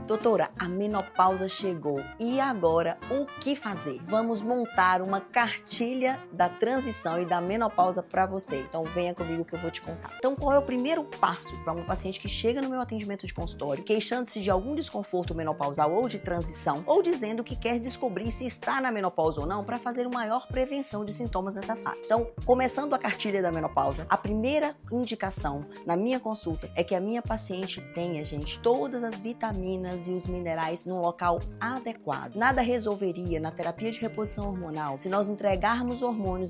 Doutora, a menopausa chegou. E agora, o que fazer? Vamos montar uma cartilha da transição e da menopausa para você. Então venha comigo que eu vou te contar. Então qual é o primeiro passo para uma paciente que chega no meu atendimento de consultório queixando-se de algum desconforto menopausal ou de transição, ou dizendo que quer descobrir se está na menopausa ou não para fazer uma maior prevenção de sintomas nessa fase? Então, começando a cartilha da menopausa, a primeira indicação na minha consulta é que a minha paciente tenha, gente, todas as vitaminas e os minerais num local adequado. Nada resolveria na terapia de reposição hormonal se nós entregarmos hormônio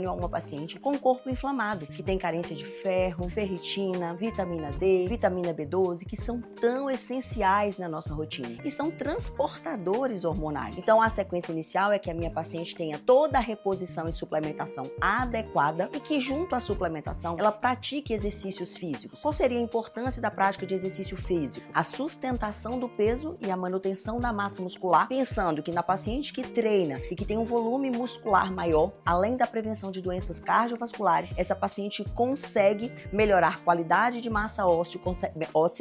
a uma paciente com corpo inflamado, que tem carência de ferro, ferritina, vitamina D, vitamina B12, que são tão essenciais na nossa rotina e são transportadores hormonais. Então, a sequência inicial é que a minha paciente tenha toda a reposição e suplementação adequada e que, junto à suplementação, ela pratique exercícios físicos. Qual seria a importância da prática de exercício físico? A sustentação do peso e a manutenção da massa muscular, pensando que na paciente que treina e que tem um volume muscular maior, além da prevenção de doenças cardiovasculares, essa paciente consegue melhorar qualidade de massa óssea,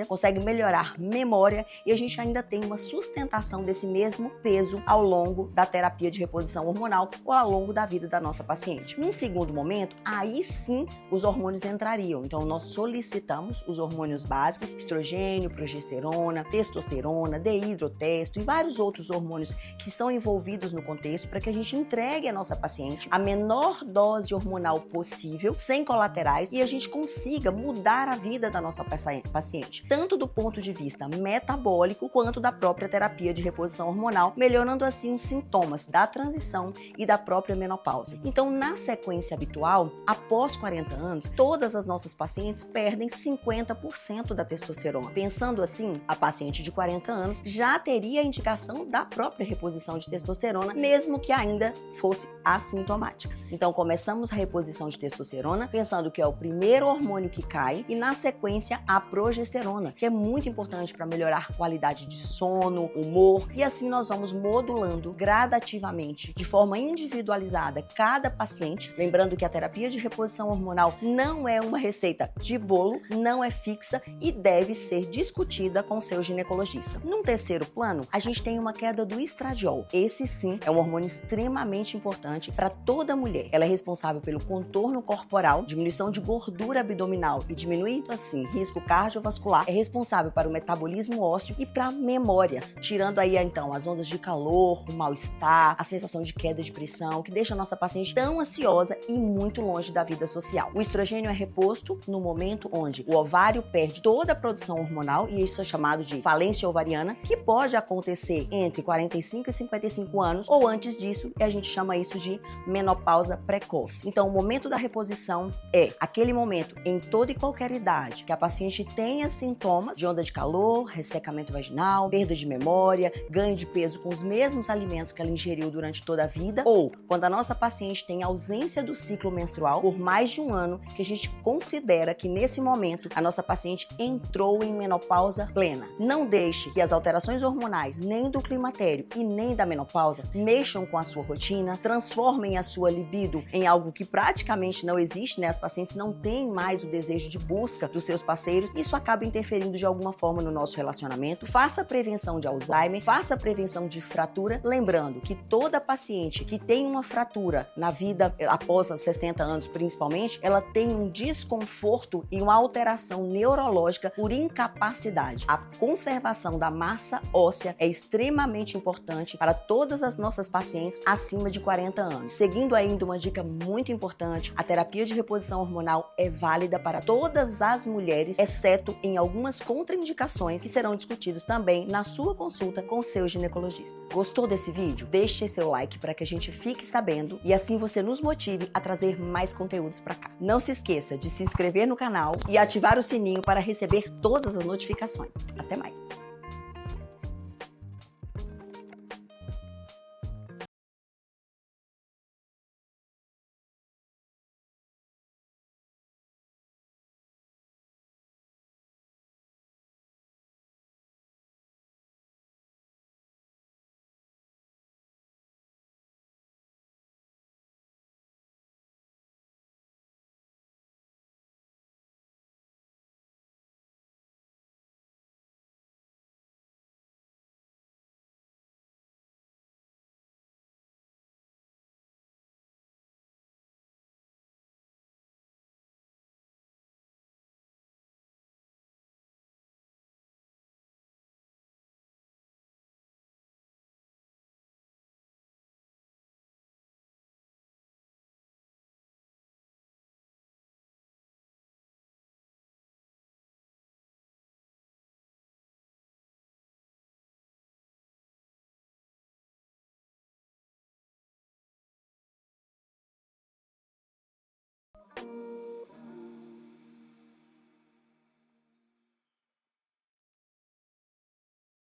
consegue melhorar memória e a gente ainda tem uma sustentação desse mesmo peso ao longo da terapia de reposição hormonal ou ao longo da vida da nossa paciente. Num segundo momento, aí sim os hormônios entrariam. Então nós solicitamos os hormônios básicos, estrogênio, progesterona, testosterona, dehidrotesto e vários outros hormônios que são envolvidos no contexto para que a gente entregue à nossa paciente a menor dose hormonal possível, sem colaterais, e a gente consiga mudar a vida da nossa paciente, tanto do ponto de vista metabólico quanto da própria terapia de reposição hormonal, melhorando assim os sintomas da transição e da própria menopausa. Então, na sequência habitual, após 40 anos, todas as nossas pacientes perdem 50% da testosterona. Pensando assim, a paciente de 40 anos já teria a indicação da própria reposição de testosterona, mesmo que ainda fosse assintomática. Então, começamos a reposição de testosterona, pensando que é o primeiro hormônio que cai, e na sequência a progesterona, que é muito importante para melhorar qualidade de sono, humor, e assim nós vamos modulando gradativamente, de forma individualizada, cada paciente. Lembrando que a terapia de reposição hormonal não é uma receita de bolo, não é fixa e deve ser discutida com seu ginecologista. Num terceiro plano, a gente tem uma queda do estradiol. Esse sim é um hormônio extremamente importante para toda mulher. Ela é responsável pelo contorno corporal, diminuição de gordura abdominal e diminuindo assim risco cardiovascular, é responsável para o metabolismo ósseo e para a memória, tirando aí então as ondas de calor, o mal-estar, a sensação de queda de pressão, que deixa a nossa paciente tão ansiosa e muito longe da vida social. O estrogênio é reposto no momento onde o ovário perde toda a produção hormonal, e isso é chamado de falência ovariana, que pode acontecer entre 45 e 55 anos ou antes disso, e a gente chama isso de menopausa precoce. Então, o momento da reposição é aquele momento em toda e qualquer idade que a paciente tenha sintomas de onda de calor, ressecamento vaginal, perda de memória, ganho de peso com os mesmos alimentos que ela ingeriu durante toda a vida, ou quando a nossa paciente tem ausência do ciclo menstrual por mais de um ano, que a gente considera que nesse momento a nossa paciente entrou em menopausa plena. Não deixe que as alterações hormonais, nem do climatério e nem da menopausa, mexam com a sua rotina, transformem a sua libido em algo que praticamente não existe, né? As pacientes não têm mais o desejo de busca dos seus parceiros. Isso acaba interferindo de alguma forma no nosso relacionamento. Faça prevenção de Alzheimer, faça prevenção de fratura, lembrando que toda paciente que tem uma fratura na vida após os 60 anos principalmente, ela tem um desconforto e uma alteração neurológica por incapacidade. A conservação da massa óssea é extremamente importante para todas as nossas pacientes acima de 40 anos. Seguindo ainda uma dica muito importante, a terapia de reposição hormonal é válida para todas as mulheres, exceto em algumas contraindicações que serão discutidas também na sua consulta com o seu ginecologista. Gostou desse vídeo? Deixe seu like para que a gente fique sabendo e assim você nos motive a trazer mais conteúdos para cá. Não se esqueça de se inscrever no canal e ativar o sininho para receber todas as notificações. Até mais!